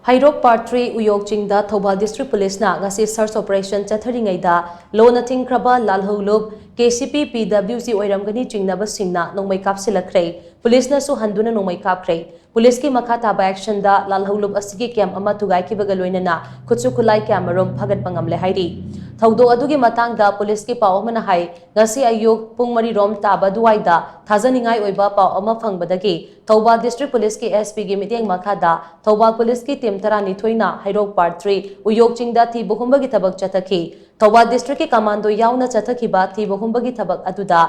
Heirok Part 3 Uyok Chingda Thoubal District Police na ngasi search operation chatharingei loinana thingkhraba lalhoulup KCP PWC Oiramgani Chingnaba Singna Nongmei Kapsilakhre Police Nasu Handuna Nongmei Kapkhre Police ki makha taba action da lalhoulup asigi camp ama thugaikhibaga loinana khutshu-khutlai kayamarum phagatpa ngamle hairi Thoubal adugi matang da police ki pao mana hai ngasi ayuk pung mari rom taba duai da thazaringei oiba pao ama phangbadagi Thoubal District Police ki SP gi miteng makha da Thoubal Police ki team tarani thoina Heirok Part 3 Uyok Chingda thi bohumbagi thabak chathaki Thoubal District ki commando yauna chathakhiba thi bohumbagi thabak aduda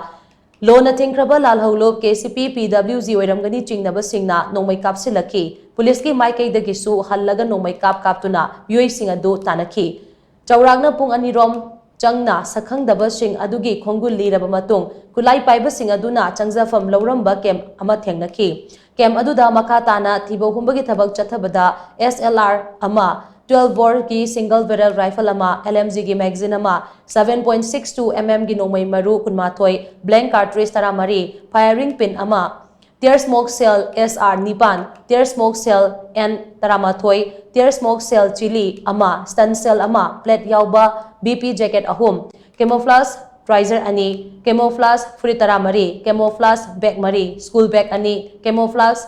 loinana thingkhraba lalhoulup KCP PWC Oiramgani Chingnaba Singna Nongmei Kapsilakhre Police ki maikai dagi su hallaga Nongmei kaptuna yoi singa do tanaki Chauragna pung anirom changna sakhangdaba sing adugi khongul liraba matung kulai paiba sing aduna changjafam lauramba kem ama thengnaki kem aduda makha tana thibo humbagi thabak chathabada SLR ama 12 bore ki single barrel rifle ama LMG gi magazine ama 7.62 mm gi nomai maru kunmathoi blank cartridge taramari firing pin ama tear smoke cell SR nipan tear smoke cell N taramathoi tear smoke cell chili ama stun cell ama plate yauba BP jacket ahum camouflage trouser ani camouflage free taramari camouflage bag mari school bag ani camouflage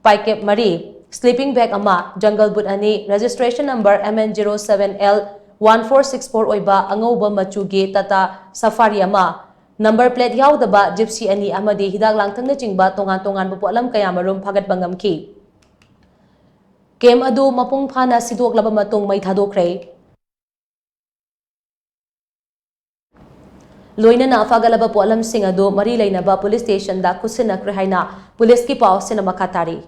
paikep mari sleeping bag ama jungle boot ani registration number MN07L1464 oiba angauba machugi tata safari ama number plate yaudaba gypsy ani amadi hidak langthangna chingba tongan bupolam kayamarum phagatpa ngamki kem adu mapung phana sidoklaba matung mai thadokre loinana fagalaba polam sing adu mari leinaba police station da khutshu-khutlai haina police ki paw sina makha tari